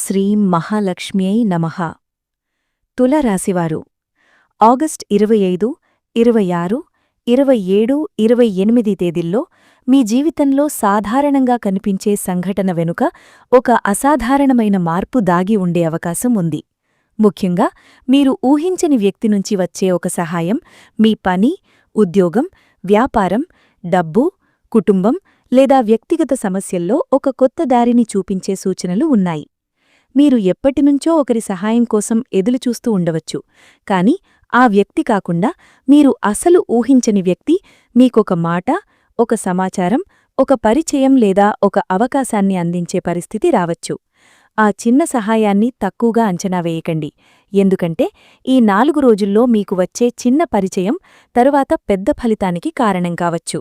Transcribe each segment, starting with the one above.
శ్రీం మహాలక్ష్మ్యై నమః. తులారాశివారు ఆగస్ట్ 25, 26, 27, 28 తేదీల్లో మీ జీవితంలో సాధారణంగా కనిపించే సంఘటన వెనుక ఒక అసాధారణమైన మార్పు దాగి ఉండే అవకాశం ఉంది. ముఖ్యంగా మీరు ఊహించని వ్యక్తి నుంచి వచ్చే ఒక సహాయం మీ పని, ఉద్యోగం, వ్యాపారం, డబ్బు, కుటుంబం లేదా వ్యక్తిగత సమస్యల్లో ఒక కొత్త దారిని చూపించే సూచనలు ఉన్నాయి. మీరు ఎప్పటినుంచో ఒకరి సహాయం కోసం ఎదురుచూస్తూ ఉండవచ్చు, కాని ఆ వ్యక్తి కాకుండా మీరు అసలు ఊహించని వ్యక్తి మీకొక మాట, ఒక సమాచారం, ఒక పరిచయం లేదా ఒక అవకాశాన్ని అందించే పరిస్థితి రావచ్చు. ఆ చిన్న సహాయాన్ని తక్కువగా అంచనా వేయకండి, ఎందుకంటే ఈ 4 రోజుల్లో మీకు వచ్చే చిన్న పరిచయం తరువాత పెద్ద ఫలితానికి కారణం కావచ్చు.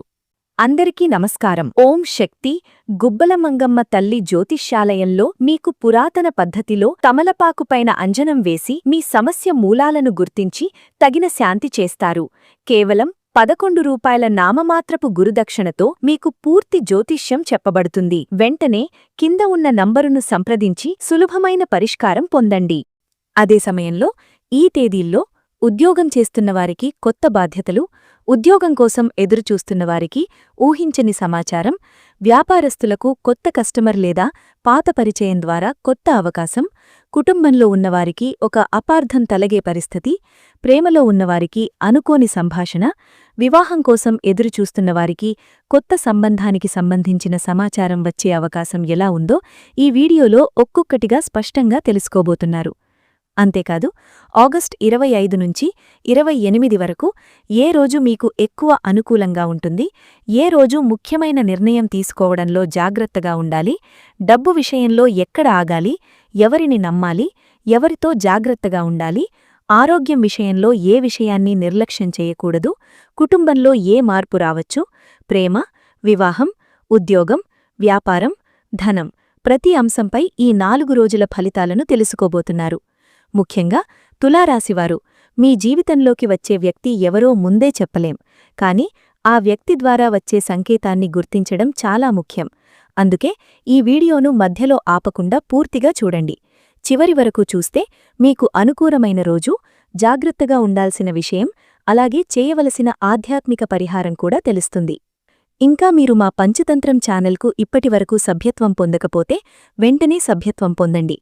అందరికీ నమస్కారం. ఓం శక్తి. గుబ్బలమంగమ్మ తల్లి జ్యోతిష్యాలయంలో మీకు పురాతన పద్ధతిలో తమలపాకుపైన అంజనం వేసి మీ సమస్య మూలాలను గుర్తించి తగిన శాంతి చేస్తారు. కేవలం 11 రూపాయల నామమాత్రపు గురుదక్షిణతో మీకు పూర్తి జ్యోతిష్యం చెప్పబడుతుంది. వెంటనే కింద ఉన్న నంబరును సంప్రదించి సులభమైన పరిష్కారం పొందండి. అదే సమయంలో ఈ తేదీల్లో ఉద్యోగం చేస్తున్నవారికి కొత్త బాధ్యతలు, ఉద్యోగం కోసం ఎదురుచూస్తున్నవారికి ఊహించని సమాచారం, వ్యాపారస్తులకు కొత్త కస్టమర్ లేదా పాత పరిచయం ద్వారా కొత్త అవకాశం, కుటుంబంలో ఉన్నవారికి ఒక అపార్థం తలగే పరిస్థితి, ప్రేమలో ఉన్నవారికి అనుకోని సంభాషణ, వివాహం కోసం ఎదురుచూస్తున్నవారికి కొత్త సంబంధానికి సంబంధించిన సమాచారం వచ్చే అవకాశం ఎలా ఉందో ఈ వీడియోలో ఒక్కొక్కటిగా స్పష్టంగా తెలుసుకోబోతున్నారు. అంతేకాదు, ఆగస్ట్ 25 నుంచి 28 వరకు ఏ రోజు మీకు ఎక్కువ అనుకూలంగా ఉంటుంది, ఏ రోజు ముఖ్యమైన నిర్ణయం తీసుకోవడంలో జాగ్రత్తగా ఉండాలి, డబ్బు విషయంలో ఎక్కడ ఆగాలి, ఎవరిని నమ్మాలి, ఎవరితో జాగ్రత్తగా ఉండాలి, ఆరోగ్యం విషయంలో ఏ విషయాన్ని నిర్లక్ష్యం చేయకూడదు, కుటుంబంలో ఏ మార్పు రావచ్చు, ప్రేమ, వివాహం, ఉద్యోగం, వ్యాపారం, ధనం, ప్రతి అంశంపై ఈ 4 రోజుల ఫలితాలను తెలుసుకోబోతున్నారు. ముఖ్యంగా తులారాశివారు మీ జీవితంలోకి వచ్చే వ్యక్తి ఎవరో ముందే చెప్పలేం, కాని ఆ వ్యక్తి ద్వారా వచ్చే సంకేతాన్ని గుర్తించడం చాలా ముఖ్యం. అందుకే ఈ వీడియోను మధ్యలో ఆపకుండా పూర్తిగా చూడండి. చివరి వరకు చూస్తే మీకు అనుకూలమైన రోజు, జాగ్రత్తగా ఉండాల్సిన విషయం, అలాగే చేయవలసిన ఆధ్యాత్మిక పరిహారం కూడా తెలుస్తుంది. ఇంకా మీరు మా పంచతంత్రం ఛానల్కు ఇప్పటివరకు సభ్యత్వం పొందకపోతే వెంటనే సభ్యత్వం పొందండి.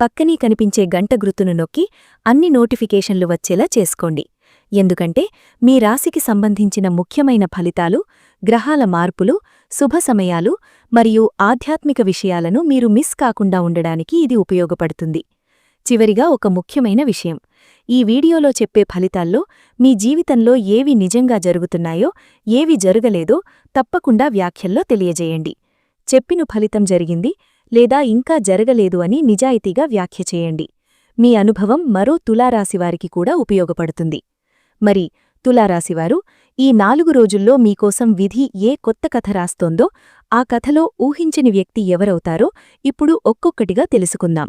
పక్కనే కనిపించే గంట గుర్తును నొక్కి అన్ని నోటిఫికేషన్లు వచ్చేలా చేసుకోండి. ఎందుకంటే మీ రాశికి సంబంధించిన ముఖ్యమైన ఫలితాలు, గ్రహాల మార్పులు, శుభ సమయాలు మరియు ఆధ్యాత్మిక విషయాలను మీరు మిస్ కాకుండా ఉండడానికి ఇది ఉపయోగపడుతుంది. చివరిగా ఒక ముఖ్యమైన విషయం. ఈ వీడియోలో చెప్పే ఫలితాల్లో మీ జీవితంలో ఏవి నిజంగా జరుగుతున్నాయో, ఏవి జరగలేదో తప్పకుండా వ్యాఖ్యల్లో తెలియజేయండి. చెప్పిన ఫలితం జరిగింది లేదా ఇంకా జరగలేదు అని నిజాయితీగా వ్యాఖ్య చేయండి. మీ అనుభవం మరో తులారాశివారికి కూడా ఉపయోగపడుతుంది. మరి తులారాశివారు ఈ 4 రోజుల్లో మీకోసం విధి ఏ కొత్త కథ రాస్తోందో, ఆ కథలో ఊహించని వ్యక్తి ఎవరవుతారో ఇప్పుడు ఒక్కొక్కటిగా తెలుసుకుందాం.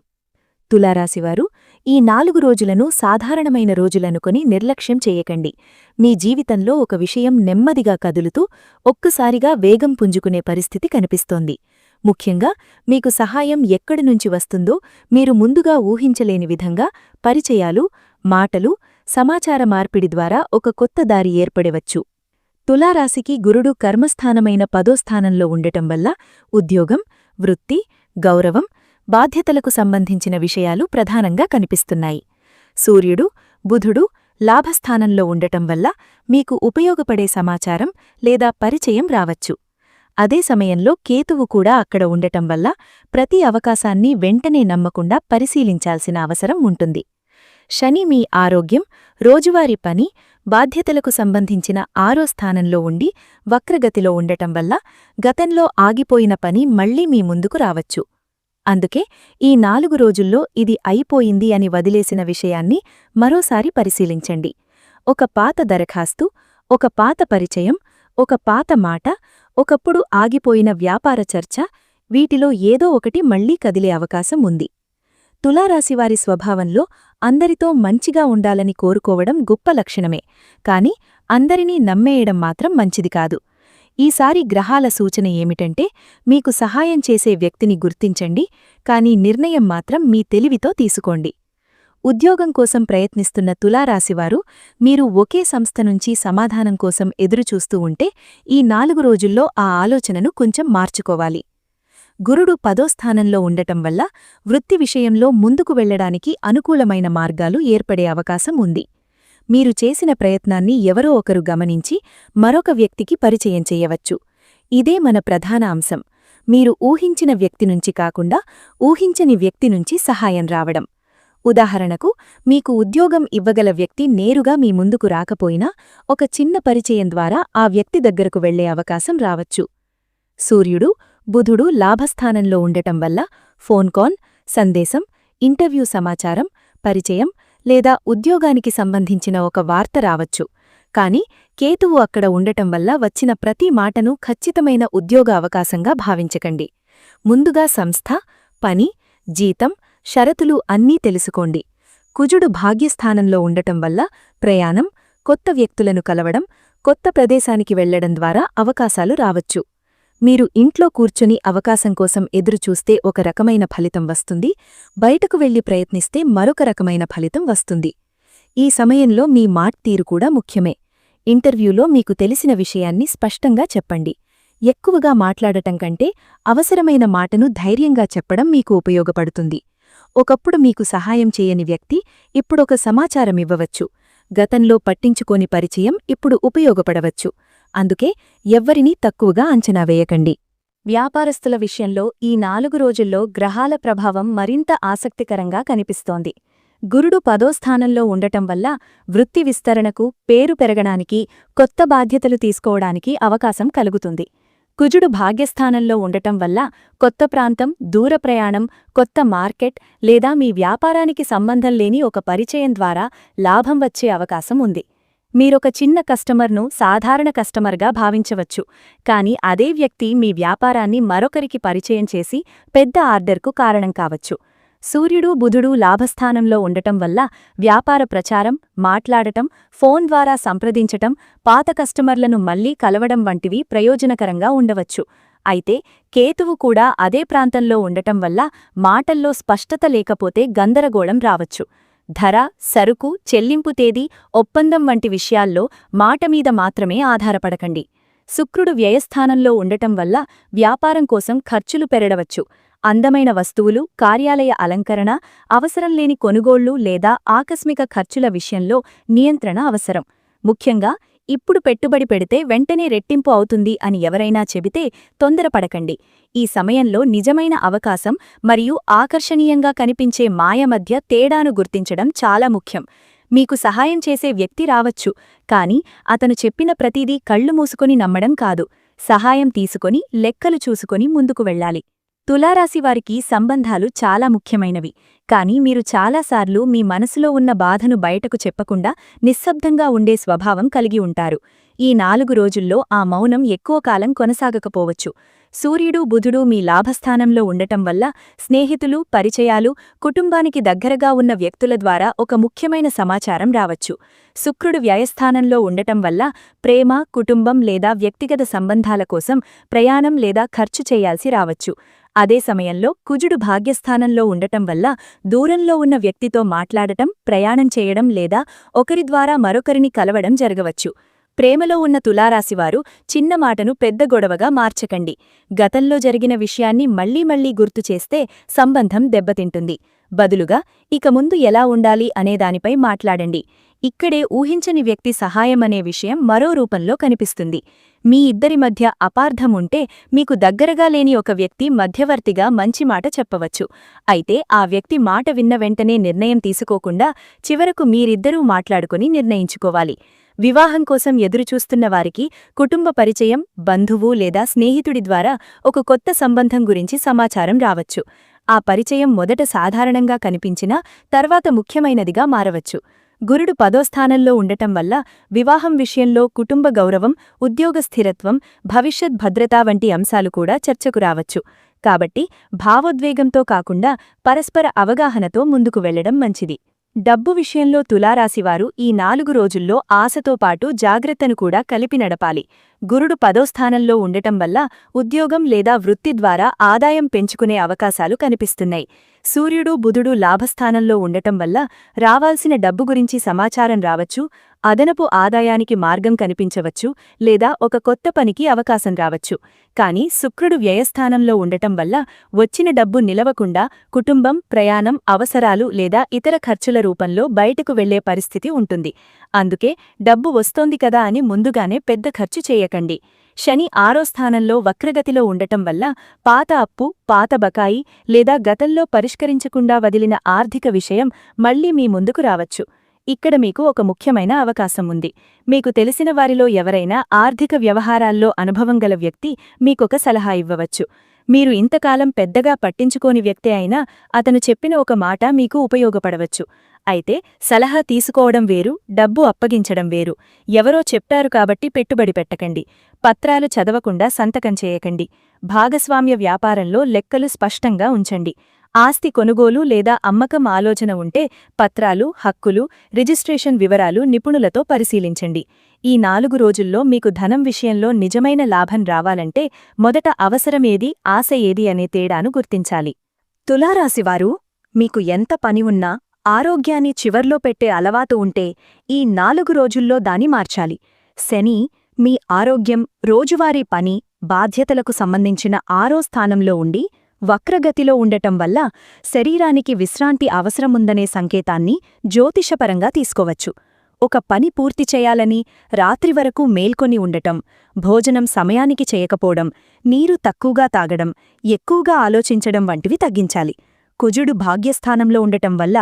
తులారాశివారు ఈ 4 రోజులను సాధారణమైన రోజులనుకొని నిర్లక్ష్యం చేయకండి. మీ జీవితంలో ఒక విషయం నెమ్మదిగా కదులుతూ ఒక్కసారిగా వేగం పుంజుకునే పరిస్థితి కనిపిస్తోంది. ముఖ్యంగా మీకు సహాయం ఎక్కడి నుంచి వస్తుందో మీరు ముందుగా ఊహించలేని విధంగా పరిచయాలు, మాటలు, సమాచార మార్పిడి ద్వారా ఒక కొత్త దారి ఏర్పడవచ్చు. తులారాశికి గురుడు కర్మస్థానమైన 10వ స్థానంలో ఉండటం వల్ల ఉద్యోగం, వృత్తి, గౌరవం, బాధ్యతలకు సంబంధించిన విషయాలు ప్రధానంగా కనిపిస్తున్నాయి. సూర్యుడు, బుధుడు లాభస్థానంలో ఉండటం వల్ల మీకు ఉపయోగపడే సమాచారం లేదా పరిచయం రావచ్చు. అదే సమయంలో కేతువు కూడా అక్కడ ఉండటం వల్ల ప్రతి అవకాశాన్ని వెంటనే నమ్మకుండా పరిశీలించాల్సిన అవసరం ఉంటుంది. శని మీ ఆరోగ్యం, రోజువారీ పని, బాధ్యతలకు సంబంధించిన 6వ స్థానంలో ఉండి వక్రగతిలో ఉండటం వల్ల గతంలో ఆగిపోయిన పని మళ్లీ మీ ముందుకు రావచ్చు. అందుకే ఈ 4 రోజుల్లో ఇది అయిపోయింది అని వదిలేసిన విషయాన్ని మరోసారి పరిశీలించండి. ఒక పాత దరఖాస్తు, ఒక పాత పరిచయం, ఒక పాత మాట, ఒకప్పుడు ఆగిపోయిన వ్యాపార చర్చ, వీటిలో ఏదో ఒకటి మళ్లీ కదిలే అవకాశం ఉంది. తులారాశివారి స్వభావంలో అందరితో మంచిగా ఉండాలని కోరుకోవడం గొప్ప లక్షణమే, కాని అందరినీ నమ్మేయడం మాత్రం మంచిది కాదు. ఈసారి గ్రహాల సూచన ఏమిటంటే మీకు సహాయం చేసే వ్యక్తిని గుర్తించండి, కానీ నిర్ణయం మాత్రం మీ తెలివితో తీసుకోండి. ఉద్యోగం కోసం ప్రయత్నిస్తున్న తులారాశివారు, మీరు ఒకే సంస్థ నుంచి సమాధానం కోసం ఎదురుచూస్తూ ఉంటే ఈ 4 రోజుల్లో ఆ ఆలోచనను కొంచెం మార్చుకోవాలి. గురుడు 10వ స్థానంలో ఉండటం వల్ల వృత్తి విషయంలో ముందుకు వెళ్లడానికి అనుకూలమైన మార్గాలు ఏర్పడే అవకాశం ఉంది. మీరు చేసిన ప్రయత్నాన్ని ఎవరో ఒకరు గమనించి మరొక వ్యక్తికి పరిచయం చేయవచ్చు. ఇదే మన ప్రధాన అంశం. మీరు ఊహించిన వ్యక్తి నుంచి కాకుండా ఊహించని వ్యక్తి నుంచి సహాయం రావడం. ఉదాహరణకు, మీకు ఉద్యోగం ఇవ్వగల వ్యక్తి నేరుగా మీ ముందుకు రాకపోయినా ఒక చిన్న పరిచయం ద్వారా ఆ వ్యక్తి దగ్గరకు వెళ్లే అవకాశం రావచ్చు. సూర్యుడు, బుధుడు లాభస్థానంలో ఉండటం వల్ల ఫోన్ కాల్, సందేశం, ఇంటర్వ్యూ సమాచారం, పరిచయం లేదా ఉద్యోగానికి సంబంధించిన ఒక వార్త రావచ్చు. కాని కేతువు అక్కడ ఉండటం వల్ల వచ్చిన ప్రతి మాటను ఖచ్చితమైన ఉద్యోగ అవకాశంగా భావించకండి. ముందుగా సంస్థ, పని, జీతం, షరతులు అన్నీ తెలుసుకోండి. కుజుడు భాగ్యస్థానంలో ఉండటం వల్ల ప్రయాణం, కొత్త వ్యక్తులను కలవడం, కొత్త ప్రదేశానికి వెళ్లడం ద్వారా అవకాశాలు రావచ్చు. మీరు ఇంట్లో కూర్చుని అవకాశం కోసం ఎదురుచూస్తే ఒక రకమైన ఫలితం వస్తుంది, బయటకు వెళ్లి ప్రయత్నిస్తే మరొక రకమైన ఫలితం వస్తుంది. ఈ సమయంలో మీ తీరు కూడా ముఖ్యమే. ఇంటర్వ్యూలో మీకు తెలిసిన విషయాన్ని స్పష్టంగా చెప్పండి. ఎక్కువగా మాట్లాడటం కంటే అవసరమైన మాటను ధైర్యంగా చెప్పడం మీకు ఉపయోగపడుతుంది. ఒకప్పుడు మీకు సహాయం చేయని వ్యక్తి ఇప్పుడొక సమాచారమివ్వవచ్చు. గతంలో పట్టించుకోని పరిచయం ఇప్పుడు ఉపయోగపడవచ్చు. అందుకే ఎవ్వరినీ తక్కువగా అంచనా వేయకండి. వ్యాపారస్తుల విషయంలో ఈ 4 రోజుల్లో గ్రహాల ప్రభావం మరింత ఆసక్తికరంగా కనిపిస్తోంది. గురుడు 10వ స్థానంలో ఉండటం వల్ల వృత్తి విస్తరణకు, పేరు పెరగడానికి, కొత్త బాధ్యతలు తీసుకోవడానికి అవకాశం కలుగుతుంది. కుజుడు భాగ్యస్థానంలో ఉండటం వల్ల కొత్త ప్రాంతం, దూర ప్రయాణం, కొత్త మార్కెట్ లేదా మీ వ్యాపారానికి సంబంధం లేని ఒక పరిచయం ద్వారా లాభం వచ్చే అవకాశం ఉంది. మీరొక చిన్న కస్టమర్ను సాధారణ కస్టమర్గా భావించవచ్చు, కానీ అదే వ్యక్తి మీ వ్యాపారాన్ని మరొకరికి పరిచయం చేసి పెద్ద ఆర్డర్కు కారణం కావచ్చు. సూర్యుడు, బుధుడు లాభస్థానంలో ఉండటం వల్ల వ్యాపార ప్రచారం, మాట్లాడటం, ఫోన్ ద్వారా సంప్రదించటం, పాత కస్టమర్లను మళ్లీ కలవడం వంటివి ప్రయోజనకరంగా ఉండవచ్చు. అయితే కేతువు కూడా అదే ప్రాంతంలో ఉండటం వల్ల మాటల్లో స్పష్టత లేకపోతే గందరగోళం రావచ్చు. ధర, సరుకు, చెల్లింపు తేదీ, ఒప్పందం వంటి విషయాల్లో మాటమీద మాత్రమే ఆధారపడకండి. శుక్రుడు వ్యయస్థానంలో ఉండటం వల్ల వ్యాపారం కోసం ఖర్చులు పెరగవచ్చు. అందమైన వస్తువులు, కార్యాలయ అలంకరణ, అవసరం లేని కొనుగోళ్లు లేదా ఆకస్మిక ఖర్చుల విషయంలో నియంత్రణ అవసరం. ముఖ్యంగా ఇప్పుడు పెట్టుబడి పెడితే వెంటనే రెట్టింపు అవుతుంది అని ఎవరైనా చెబితే తొందరపడకండి. ఈ సమయంలో నిజమైన అవకాశం మరియు ఆకర్షణీయంగా కనిపించే మాయ మధ్య తేడాను గుర్తించడం చాలా ముఖ్యం. మీకు సహాయం చేసే వ్యక్తి రావచ్చు, కాని అతను చెప్పిన ప్రతిదీ కళ్ళు మూసుకొని నమ్మడం కాదు. సహాయం తీసుకొని, లెక్కలు చూసుకొని ముందుకు వెళ్ళాలి. తులారాశివారికి సంబంధాలు చాలా ముఖ్యమైనవి, కానీ మీరు చాలాసార్లు మీ మనసులో ఉన్న బాధను బయటకు చెప్పకుండా నిశ్శబ్దంగా ఉండే స్వభావం కలిగి ఉంటారు. ఈ 4 రోజుల్లో ఆ మౌనం ఎక్కువ కాలం కొనసాగకపోవచ్చు. సూర్యుడు, బుధుడు మీ లాభస్థానంలో ఉండటం వల్ల స్నేహితులు, పరిచయాలు, కుటుంబానికి దగ్గరగా ఉన్న వ్యక్తుల ద్వారా ఒక ముఖ్యమైన సమాచారం రావచ్చు. శుక్రుడు వ్యయస్థానంలో ఉండటం వల్ల ప్రేమ, కుటుంబం లేదా వ్యక్తిగత సంబంధాల కోసం ప్రయాణం లేదా ఖర్చు చేయాల్సి రావచ్చు. అదే సమయంలో కుజుడు భాగ్యస్థానంలో ఉండటం వల్ల దూరంలో ఉన్న వ్యక్తితో మాట్లాడటం, ప్రయాణం చేయడం లేదా ఒకరి ద్వారా మరొకరిని కలవడం జరగవచ్చు. ప్రేమలో ఉన్న తులారాశివారు చిన్న మాటను పెద్ద గొడవగా మార్చకండి. గతంలో జరిగిన విషయాన్ని మళ్లీ గుర్తుచేస్తే సంబంధం దెబ్బతింటుంది. బదులుగా ఇక ముందు ఎలా ఉండాలి అనేదానిపై మాట్లాడండి. ఇక్కడే ఊహించని వ్యక్తి సహాయమనే విషయం మరో రూపంలో కనిపిస్తుంది. మీ ఇద్దరి మధ్య అపార్థం ఉంటే మీకు దగ్గరగా లేని ఒక వ్యక్తి మధ్యవర్తిగా మంచి మాట చెప్పవచ్చు. అయితే ఆ వ్యక్తి మాట విన్న వెంటనే నిర్ణయం తీసుకోకుండా చివరకు మీరిద్దరూ మాట్లాడుకుని నిర్ణయించుకోవాలి. వివాహం కోసం ఎదురుచూస్తున్న వారికి కుటుంబ పరిచయం, బంధువు లేదా స్నేహితుడి ద్వారా ఒక కొత్త సంబంధం గురించి సమాచారం రావచ్చు. ఆ పరిచయం మొదట సాధారణంగా కనిపించినా తర్వాత ముఖ్యమైనదిగా మారవచ్చు. గురుడు 10వ స్థానంలో ఉండటం వల్ల వివాహం విషయంలో కుటుంబ గౌరవం, ఉద్యోగ స్థిరత్వం, భవిష్యత్ భద్రత వంటి అంశాలు కూడా చర్చకు రావచ్చు. కాబట్టి భావోద్వేగంతో కాకుండా పరస్పర అవగాహనతో ముందుకు వెళ్లడం మంచిది. డబ్బు విషయంలో తులారాశివారు ఈ 4 రోజుల్లో ఆశతో పాటు జాగ్రత్తను కూడా కలిపి నడపాలి. గురుడు 10వ స్థానంలో ఉండటం వల్ల ఉద్యోగం లేదా వృత్తి ద్వారా ఆదాయం పెంచుకునే అవకాశాలు కనిపిస్తున్నాయి. సూర్యుడు బుధుడు లాభస్థానంలో ఉండటం వల్ల రావాల్సిన డబ్బు గురించి సమాచారం రావచ్చు, అదనపు ఆదాయానికి మార్గం కనిపించవచ్చు, లేదా ఒక కొత్త పనికి అవకాశం రావచ్చు. కానీ శుక్రుడు వ్యయస్థానంలో ఉండటం వల్ల వచ్చిన డబ్బు నిలవకుండా కుటుంబం, ప్రయాణం, అవసరాలు లేదా ఇతర ఖర్చుల రూపంలో బయటకు వెళ్లే పరిస్థితి ఉంటుంది. అందుకే డబ్బు వస్తోంది కదా అని ముందుగానే పెద్ద ఖర్చు చేయకండి. శని 6వ స్థానంలో వక్రగతిలో ఉండటం వల్ల పాత అప్పు, పాత బకాయి లేదా గతంలో పరిష్కరించకుండా వదిలిన ఆర్థిక విషయం మళ్లీ మీ ముందుకు రావచ్చు. ఇక్కడ మీకు ఒక ముఖ్యమైన అవకాశం ఉంది. మీకు తెలిసిన వారిలో ఎవరైనా ఆర్థిక వ్యవహారాల్లో అనుభవం గల వ్యక్తి మీకొక సలహా ఇవ్వవచ్చు. మీరు ఇంతకాలం పెద్దగా పట్టించుకోని వ్యక్తే అయినా అతను చెప్పిన ఒక మాట మీకు ఉపయోగపడవచ్చు. అయితే సలహా తీసుకోవడం వేరు, డబ్బు అప్పగించడం వేరు. ఎవరో చెప్పారు కాబట్టి పెట్టుబడి పెట్టకండి. పత్రాలు చదవకుండా సంతకం చేయకండి. భాగస్వామ్య వ్యాపారంలో లెక్కలు స్పష్టంగా ఉంచండి. ఆస్తి కొనుగోలు లేదా అమ్మకం ఆలోచన ఉంటే పత్రాలు, హక్కులు, రిజిస్ట్రేషన్ వివరాలు నిపుణులతో పరిశీలించండి. ఈ 4 రోజుల్లో మీకు ధనం విషయంలో నిజమైన లాభం రావాలంటే మొదట అవసరమేది, ఆశ ఏది అనే తేడాను గుర్తించాలి. తులారాశివారు, మీకు ఎంత పని ఉన్నా ఆరోగ్యాన్ని చివర్లో పెట్టే అలవాటు ఉంటే ఈ 4 రోజుల్లో దాన్ని మార్చాలి. శని మీ ఆరోగ్యం, రోజువారీ పని, బాధ్యతలకు సంబంధించిన 6వ స్థానంలో ఉండి వక్రగతిలో ఉండటం వల్ల శరీరానికి విశ్రాంతి అవసరముందనే సంకేతాన్ని జ్యోతిషపరంగా తీసుకోవచ్చు. ఒక పని పూర్తి చేయాలని రాత్రి వరకు మేల్కొని ఉండటం, భోజనం సమయానికి చేయకపోవడం, నీరు తక్కువగా తాగడం, ఎక్కువగా ఆలోచించడం వంటివి తగ్గించాలి. కుజుడు భాగ్యస్థానంలో ఉండటం వల్ల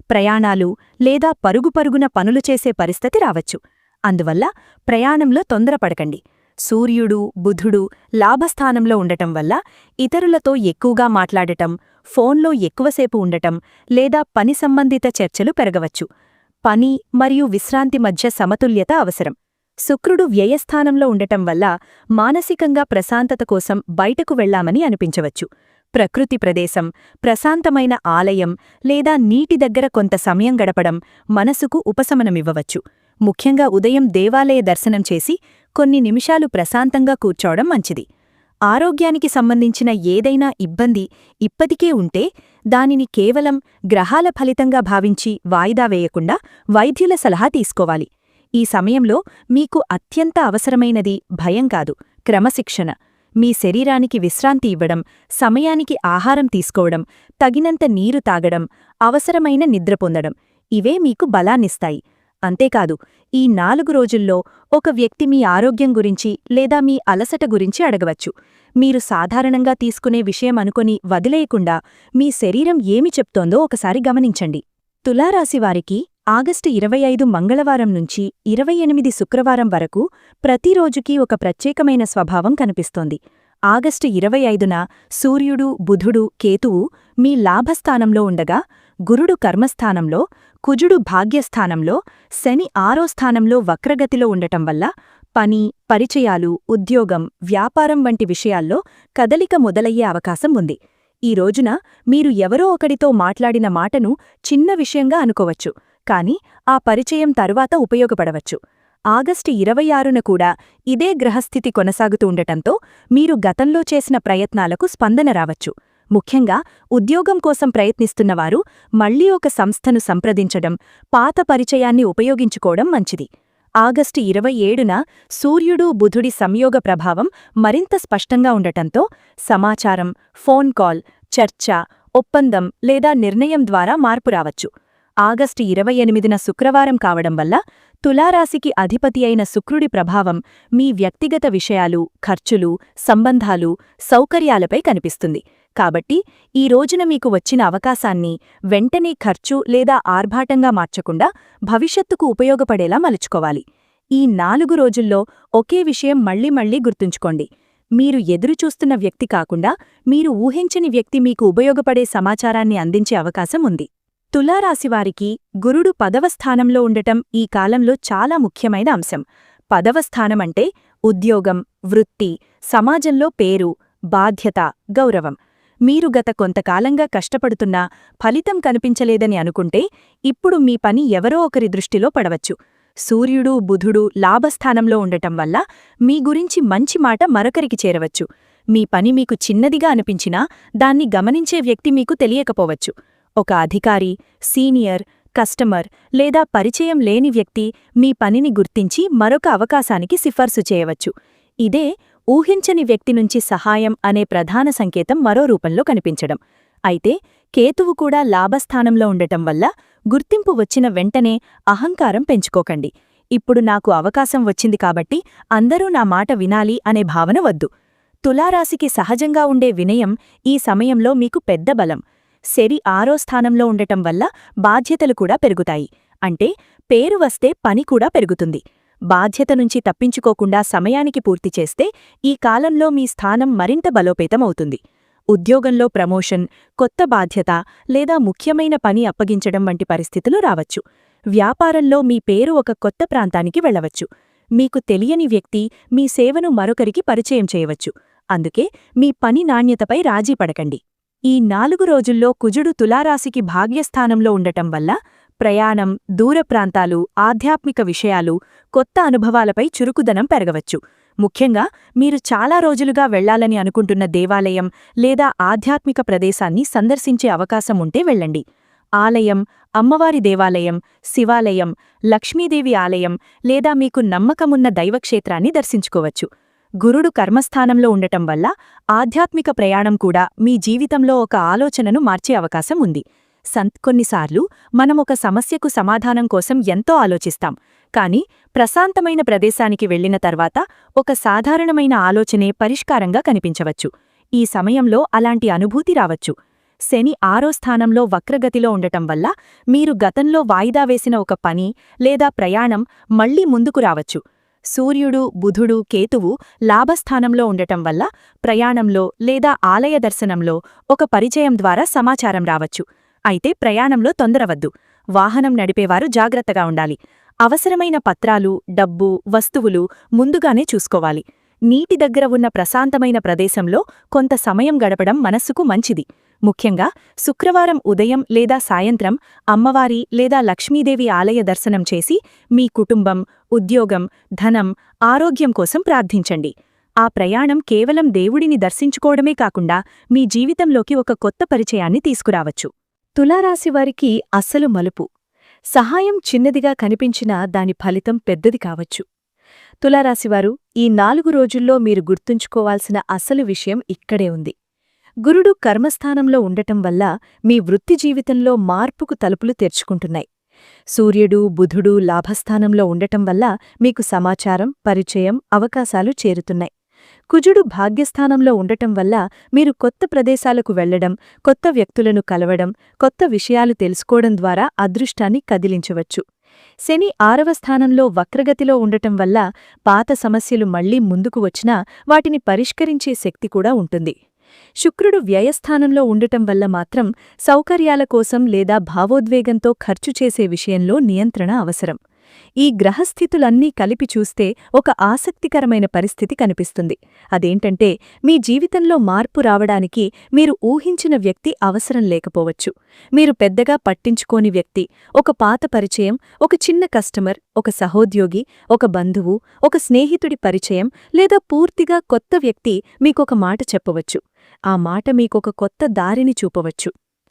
ప్రయాణాలు లేదా పరుగుపరుగున పనులు చేసే పరిస్థితి రావచ్చు. అందువల్ల ప్రయాణంలో తొందరపడకండి. సూర్యుడు బుధుడు లాభస్థానంలో ఉండటం వల్ల ఇతరులతో ఎక్కువగా మాట్లాడటం, ఫోన్లో ఎక్కువసేపు ఉండటం లేదా పని సంబంధిత చర్చలు పెరగవచ్చు. పని మరియు విశ్రాంతి మధ్య సమతుల్యత అవసరం. శుక్రుడు వ్యయస్థానంలో ఉండటం వల్ల మానసికంగా ప్రశాంతత కోసం బయటకు వెళ్లామని అనిపించవచ్చు. ప్రకృతి ప్రదేశం, ప్రశాంతమైన ఆలయం లేదా నీటి దగ్గర కొంత సమయం గడపడం మనసుకు ఉపశమనమివ్వవచ్చు. ముఖ్యంగా ఉదయం దేవాలయ దర్శనం చేసి కొన్ని నిమిషాలు ప్రశాంతంగా కూర్చోవడం మంచిది. ఆరోగ్యానికి సంబంధించిన ఏదైనా ఇబ్బంది ఇప్పటికే ఉంటే దానిని కేవలం గ్రహాల ఫలితంగా భావించి వాయిదా వేయకుండా వైద్యుల సలహా తీసుకోవాలి. ఈ సమయంలో మీకు అత్యంత అవసరమైనది భయం కాదు, క్రమశిక్షణ. మీ శరీరానికి విశ్రాంతి ఇవ్వడం, సమయానికి ఆహారం తీసుకోవడం, తగినంత నీరు తాగడం, అవసరమైన నిద్ర పొందడం ఇవే మీకు బలాన్నిస్తాయి. అంతేకాదు, ఈ 4 రోజుల్లో ఒక వ్యక్తి మీ ఆరోగ్యం గురించి లేదా మీ అలసట గురించి అడగవచ్చు. మీరు సాధారణంగా తీసుకునే విషయం అనుకొని వదిలేయకుండా మీ శరీరం ఏమి చెప్తోందో ఒకసారి గమనించండి. తులారాశివారికి ఆగస్టు 25 మంగళవారం నుంచి 28 శుక్రవారం వరకు ప్రతిరోజుకీ ఒక ప్రత్యేకమైన స్వభావం కనిపిస్తోంది. ఆగస్టు 25న సూర్యుడు బుధుడు కేతువు మీ లాభస్థానంలో ఉండగా, గురుడు కర్మస్థానంలో, కుజుడు భాగ్యస్థానంలో, శని 6వ స్థానంలో వక్రగతిలో ఉండటం వల్ల పని, పరిచయాలు, ఉద్యోగం, వ్యాపారం వంటి విషయాల్లో కదలిక మొదలయ్యే అవకాశం ఉంది. ఈ రోజున మీరు ఎవరో ఒకడితో మాట్లాడిన మాటను చిన్న విషయంగా అనుకోవచ్చు, కాని ఆ పరిచయం తరువాత ఉపయోగపడవచ్చు. ఆగస్టు 26న కూడా ఇదే గ్రహస్థితి కొనసాగుతూ ఉండటంతో మీరు గతంలో చేసిన ప్రయత్నాలకు స్పందన రావచ్చు. ముఖ్యంగా ఉద్యోగం కోసం ప్రయత్నిస్తున్నవారు మళ్లీ ఒక సంస్థను సంప్రదించడం, పాత పరిచయాన్ని ఉపయోగించుకోవడం మంచిది. ఆగస్టు 27న సూర్యుడు బుధుడి సంయోగ ప్రభావం మరింత స్పష్టంగా ఉండటంతో సమాచారం, ఫోన్ కాల్, చర్చ, ఒప్పందం లేదా నిర్ణయం ద్వారా మార్పు రావచ్చు. ఆగస్టు 28న శుక్రవారం కావడం వల్ల తులారాశికి అధిపతి అయిన శుక్రుడి ప్రభావం మీ వ్యక్తిగత విషయాలు, ఖర్చులు, సంబంధాలు, సౌకర్యాలపై కనిపిస్తుంది. కాబట్టి ఈ రోజున మీకు వచ్చిన అవకాశాన్ని వెంటనే ఖర్చు లేదా ఆర్భాటంగా మార్చకుండా భవిష్యత్తుకు ఉపయోగపడేలా మలుచుకోవాలి. ఈ 4 రోజుల్లో ఒకే విషయం మళ్లీ గుర్తుంచుకోండి. మీరు ఎదురుచూస్తున్న వ్యక్తి కాకుండా మీరు ఊహించని వ్యక్తి మీకు ఉపయోగపడే సమాచారాన్ని అందించే అవకాశం ఉంది. తులారాశివారికి గురుడు 10వ స్థానంలో ఉండటం ఈ కాలంలో చాలా ముఖ్యమైన అంశం. 10వ స్థానమంటే ఉద్యోగం, వృత్తి, సమాజంలో పేరు, బాధ్యత, గౌరవం. మీరు గత కొంతకాలంగా కష్టపడుతున్నా ఫలితం కనిపించలేదని అనుకుంటే ఇప్పుడు మీ పని ఎవరో ఒకరి దృష్టిలో పడవచ్చు. సూర్యుడు బుధుడు లాభస్థానంలో ఉండటం వల్ల మీ గురించి మంచి మాట మరొకరికి చేరవచ్చు. మీ పని మీకు చిన్నదిగా అనిపించినా దాన్ని గమనించే వ్యక్తి మీకు తెలియకపోవచ్చు. ఒక అధికారి, సీనియర్, కస్టమర్ లేదా పరిచయం లేని వ్యక్తి మీ పనిని గుర్తించి మరొక అవకాశానికి సిఫార్సు చేయవచ్చు. ఇదే ఊహించని వ్యక్తి నుంచి సహాయం అనే ప్రధాన సంకేతం మరో రూపంలో కనిపించడం. అయితే కేతువు కూడా లాభస్థానంలో ఉండటం వల్ల గుర్తింపు వచ్చిన వెంటనే అహంకారం పెంచుకోకండి. ఇప్పుడు నాకు అవకాశం వచ్చింది కాబట్టి అందరూ నా మాట వినాలి అనే భావన వద్దు. తులారాశికి సహజంగా ఉండే వినయం ఈ సమయంలో మీకు పెద్ద బలం. శని 6వ స్థానంలో ఉండటం వల్ల బాధ్యతలు కూడా పెరుగుతాయి. అంటే పేరు వస్తే పని కూడా పెరుగుతుంది. బాధ్యత నుంచి తప్పించుకోకుండా సమయానికి పూర్తి చేస్తే ఈ కాలంలో మీ స్థానం మరింత బలోపేతమవుతుంది. ఉద్యోగంలో ప్రమోషన్, కొత్త బాధ్యత లేదా ముఖ్యమైన పని అప్పగించడం వంటి పరిస్థితులు రావచ్చు. వ్యాపారంలో మీ పేరు ఒక కొత్త ప్రాంతానికి వెళ్లవచ్చు. మీకు తెలియని వ్యక్తి మీ సేవను మరొకరికి పరిచయం చేయవచ్చు. అందుకే మీ పని నాణ్యతపై రాజీ పడకండి. ఈ 4 రోజుల్లో కుజుడు తులారాశికి భాగ్యస్థానంలో ఉండటం వల్ల ప్రయాణం, దూర ప్రాంతాలు, ఆధ్యాత్మిక విషయాలు, కొత్త అనుభవాలపై చురుకుదనం పెరగవచ్చు. ముఖ్యంగా మీరు చాలా రోజులుగా వెళ్లాలని అనుకుంటున్న దేవాలయం లేదా ఆధ్యాత్మిక ప్రదేశాన్ని సందర్శించే అవకాశం ఉంటే వెళ్ళండి. ఆలయం, అమ్మవారి దేవాలయం, శివాలయం, లక్ష్మీదేవి ఆలయం లేదా మీకు నమ్మకమున్న దైవక్షేత్రాన్ని దర్శించుకోవచ్చు. గురుడు కర్మస్థానంలో ఉండటం వల్ల ఆధ్యాత్మిక ప్రయాణం కూడా మీ జీవితంలో ఒక ఆలోచనను మార్చే అవకాశం ఉంది. కొన్నిసార్లు మనం ఒక సమస్యకు సమాధానం కోసం ఎంతో ఆలోచిస్తాం, కానీ ప్రశాంతమైన ప్రదేశానికి వెళ్లిన తర్వాత ఒక సాధారణమైన ఆలోచనే పరిష్కారంగా కనిపించవచ్చు. ఈ సమయంలో అలాంటి అనుభూతి రావచ్చు. శని 6వ స్థానంలో వక్రగతిలో ఉండటం వల్ల మీరు గతంలో వాయిదా వేసిన ఒక పని లేదా ప్రయాణం మళ్లీ ముందుకు రావచ్చు. సూర్యుడు, బుధుడు, కేతువు లాభస్థానంలో ఉండటం వల్ల ప్రయాణంలో లేదా ఆలయ దర్శనంలో ఒక పరిచయం ద్వారా సమాచారం రావచ్చు. అయితే ప్రయాణంలో తొందరవద్దు. వాహనం నడిపేవారు జాగ్రత్తగా ఉండాలి. అవసరమైన పత్రాలు, డబ్బు, వస్తువులు ముందుగానే చూసుకోవాలి. నీటి దగ్గర ఉన్న ప్రశాంతమైన ప్రదేశంలో కొంత సమయం గడపడం మనస్సుకు మంచిది. ముఖ్యంగా శుక్రవారం ఉదయం లేదా సాయంత్రం అమ్మవారి లేదా లక్ష్మీదేవి ఆలయ దర్శనం చేసి మీ కుటుంబం, ఉద్యోగం, ధనం, ఆరోగ్యం కోసం ప్రార్థించండి. ఆ ప్రయాణం కేవలం దేవుడిని దర్శించుకోవడమే కాకుండా మీ జీవితంలోకి ఒక కొత్త పరిచయాన్ని తీసుకురావచ్చు. తులారాశివారికి అస్సలు మలుపు. సహాయం చిన్నదిగా కనిపించినా దాని ఫలితం పెద్దది కావచ్చు. తులారాశివారు, ఈ 4 రోజుల్లో మీరు గుర్తుంచుకోవాల్సిన అసలు విషయం ఇక్కడే ఉంది. గురుడు కర్మస్థానంలో ఉండటం వల్ల మీ వృత్తి జీవితంలో మార్పుకు తలుపులు తెరుచుకుంటున్నాయి. సూర్యుడు, బుధుడు లాభస్థానంలో ఉండటం వల్ల మీకు సమాచారం, పరిచయం, అవకాశాలు చేరుతున్నాయి. కుజుడు భాగ్యస్థానంలో ఉండటం వల్ల మీరు కొత్త ప్రదేశాలకు వెళ్లడం, కొత్త వ్యక్తులను కలవడం, కొత్త విషయాలు తెలుసుకోవడం ద్వారా అదృష్టాన్ని కదిలించవచ్చు. శని 6వ స్థానంలో వక్రగతిలో ఉండటం వల్ల పాత సమస్యలు మళ్లీ ముందుకు వచ్చినా వాటిని పరిష్కరించే శక్తి కూడా ఉంటుంది. శుక్రుడు వ్యయస్థానంలో ఉండటం వల్ల మాత్రం సౌకర్యాల కోసం లేదా భావోద్వేగంతో ఖర్చు చేసే విషయంలో నియంత్రణ అవసరం. ఈ గ్రహస్థితులన్నీ కలిపి చూస్తే ఒక ఆసక్తికరమైన పరిస్థితి కనిపిస్తుంది. అదేంటంటే మీ జీవితంలో మార్పు రావడానికి మీరు ఊహించిన వ్యక్తి అవసరం లేకపోవచ్చు. మీరు పెద్దగా పట్టించుకోని వ్యక్తి, ఒక పాత పరిచయం, ఒక చిన్న కస్టమర్, ఒక సహోద్యోగి, ఒక బంధువు, ఒక స్నేహితుడి పరిచయం లేదా పూర్తిగా కొత్త వ్యక్తి మీకొక మాట చెప్పవచ్చు. ఆ మాట మీకొక కొత్త దారిని చూపవచ్చు.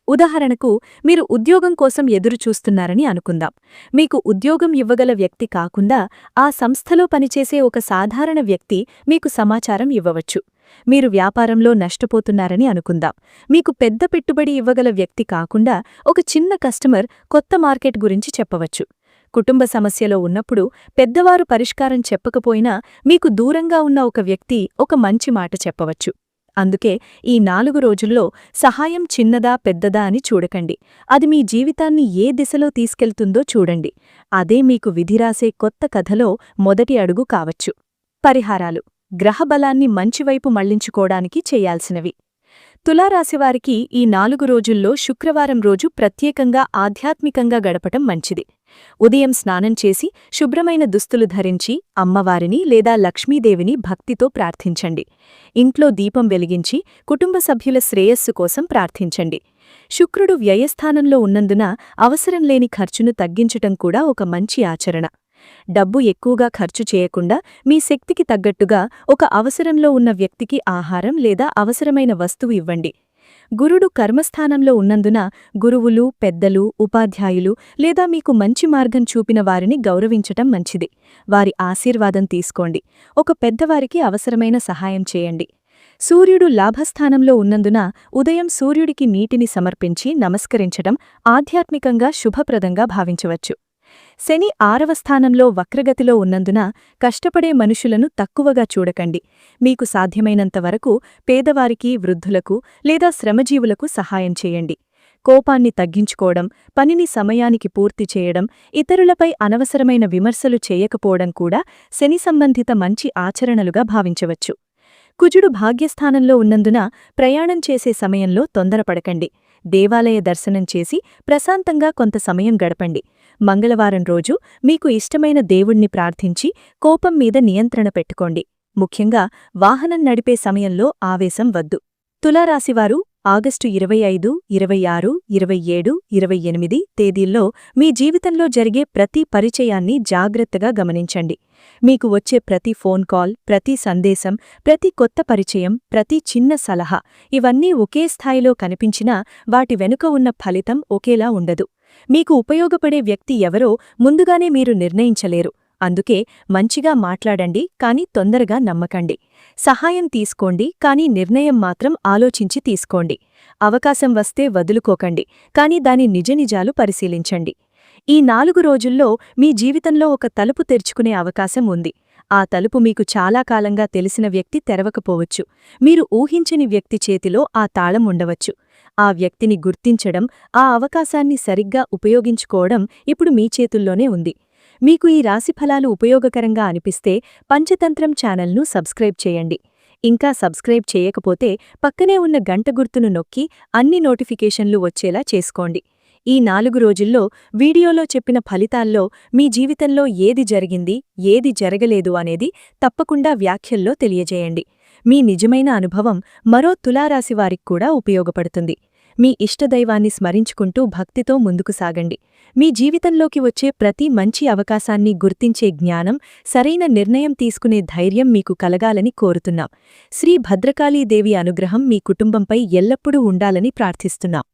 ఉదాహరణకు, మీరు ఉద్యోగం కోసం ఎదురుచూస్తున్నారని అనుకుందాం. మీకు ఉద్యోగం ఇవ్వగల వ్యక్తి కాకుండా ఆ సంస్థలో పనిచేసే ఒక సాధారణ వ్యక్తి మీకు సమాచారం ఇవ్వవచ్చు. మీరు వ్యాపారంలో నష్టపోతున్నారని అనుకుందాం. మీకు పెద్ద పెట్టుబడి ఇవ్వగల వ్యక్తి కాకుండా ఒక చిన్న కస్టమర్ కొత్త మార్కెట్ గురించి చెప్పవచ్చు. కుటుంబ సమస్యలో ఉన్నప్పుడు పెద్దవారు పరిష్కారం చెప్పకపోయినా మీకు దూరంగా ఉన్న ఒక వ్యక్తి ఒక మంచి మాట చెప్పవచ్చు. అందుకే ఈ 4 రోజుల్లో సహాయం చిన్నదా పెద్దదా అని చూడకండి. అది మీ జీవితాన్ని ఏ దిశలో తీసుకెళ్తుందో చూడండి. అదే మీకు విధిరాసే కొత్త కథలో మొదటి అడుగు కావచ్చు. పరిహారాలు: గ్రహబలాన్ని మంచివైపు మళ్లించుకోవడానికి చేయాల్సినవి. తులారాశివారికి ఈ 4 రోజుల్లో శుక్రవారం రోజు ప్రత్యేకంగా ఆధ్యాత్మికంగా గడపటం మంచిది. ఉదయం స్నానం చేసి శుభ్రమైన దుస్తులు ధరించి అమ్మవారిని లేదా లక్ష్మీదేవిని భక్తితో ప్రార్థించండి. ఇంట్లో దీపం వెలిగించి కుటుంబ సభ్యుల శ్రేయస్సు కోసం ప్రార్థించండి. శుక్రుడు వ్యయస్థానంలో ఉన్నందున అవసరం లేని ఖర్చును తగ్గించటం కూడా ఒక మంచి ఆచరణ. డబ్బు ఎక్కువగా ఖర్చు చేయకుండా మీ శక్తికి తగ్గట్టుగా ఒక అవసరంలో ఉన్న వ్యక్తికి ఆహారం లేదా అవసరమైన వస్తువు ఇవ్వండి. గురుడు కర్మస్థానంలో ఉన్నందున గురువులు, పెద్దలు, ఉపాధ్యాయులు లేదా మీకు మంచి మార్గం చూపిన వారిని గౌరవించటం మంచిది. వారి ఆశీర్వాదం తీసుకోండి. ఒక పెద్దవారికి అవసరమైన సహాయం చేయండి. సూర్యుడు లాభస్థానంలో ఉన్నందున ఉదయం సూర్యుడికి నీటిని సమర్పించి నమస్కరించటం ఆధ్యాత్మికంగా శుభప్రదంగా భావించవచ్చు. శని 6వ స్థానంలో వక్రగతిలో ఉన్నందున కష్టపడే మనుషులను తక్కువగా చూడకండి. మీకు సాధ్యమైనంతవరకు పేదవారికి, వృద్ధులకు లేదా శ్రమజీవులకు సహాయం చేయండి. కోపాన్ని తగ్గించుకోవడం, పనిని సమయానికి పూర్తి చేయడం, ఇతరులపై అనవసరమైన విమర్శలు చేయకపోవడం కూడా శని సంబంధిత మంచి ఆచరణలుగా భావించవచ్చు. కుజుడు భాగ్యస్థానంలో ఉన్నందున ప్రయాణం చేసే సమయంలో తొందరపడకండి. దేవాలయ దర్శనం చేసి ప్రశాంతంగా కొంత సమయం గడపండి. మంగళవారం రోజు మీకు ఇష్టమైన దేవుణ్ణి ప్రార్థించి కోపం మీద నియంత్రణ పెట్టుకోండి. ముఖ్యంగా వాహనం నడిపే సమయంలో ఆవేశం వద్దు. తులారాశివారు ఆగస్టు 25, 26, 27, 28 తేదీల్లో మీ జీవితంలో జరిగే ప్రతి పరిచయాన్ని జాగ్రత్తగా గమనించండి. మీకు వచ్చే ప్రతి ఫోన్ కాల్, ప్రతి సందేశం, ప్రతి కొత్త పరిచయం, ప్రతి చిన్న సలహా ఇవన్నీ ఒకే స్థాయిలో కనిపించినా వాటి వెనుక ఉన్న ఫలితం ఒకేలా ఉండదు. మీకు ఉపయోగపడే వ్యక్తి ఎవరో ముందుగానే మీరు నిర్ణయించలేరు. అందుకే మంచిగా మాట్లాడండి, కాని తొందరగా నమ్మకండి. సహాయం తీసుకోండి, కాని నిర్ణయం మాత్రం ఆలోచించి తీసుకోండి. అవకాశం వస్తే వదులుకోకండి, కాని దాని నిజనిజాలు పరిశీలించండి. ఈ 4 రోజుల్లో మీ జీవితంలో ఒక తలుపు తెరుచుకునే అవకాశం ఉంది. ఆ తలుపు మీకు చాలా కాలంగా తెలిసిన వ్యక్తి తెరవకపోవచ్చు. మీరు ఊహించని వ్యక్తి చేతిలో ఆ తాళం ఉండవచ్చు. ఆ వ్యక్తిని గుర్తించడం, ఆ అవకాశాన్ని సరిగ్గా ఉపయోగించుకోవడం ఇప్పుడు మీ చేతుల్లోనే ఉంది. మీకు ఈ రాశిఫలాలు ఉపయోగకరంగా అనిపిస్తే పంచతంత్రం ఛానల్ను సబ్స్క్రైబ్ చేయండి. ఇంకా సబ్స్క్రైబ్ చేయకపోతే పక్కనే ఉన్న గంట గుర్తును నొక్కి అన్ని నోటిఫికేషన్లు వచ్చేలా చేసుకోండి. ఈ 4 రోజుల్లో వీడియోలో చెప్పిన ఫలితాల్లో మీ జీవితంలో ఏది జరిగింది, ఏది జరగలేదు అనేది తప్పకుండా వ్యాఖ్యల్లో తెలియజేయండి. మీ నిజమైన అనుభవం మరో తులారాశివారికి కూడా ఉపయోగపడుతుంది. మీ ఇష్టదైవాన్ని స్మరించుకుంటూ భక్తితో ముందుకు సాగండి. మీ జీవితంలోకి వచ్చే ప్రతి మంచి అవకాశాన్ని గుర్తించే జ్ఞానం, సరైన నిర్ణయం తీసుకునే ధైర్యం మీకు కలగాలని కోరుతున్నాం. శ్రీ భద్రకాళీదేవి అనుగ్రహం మీ కుటుంబంపై ఎల్లప్పుడూ ఉండాలని ప్రార్థిస్తున్నాం.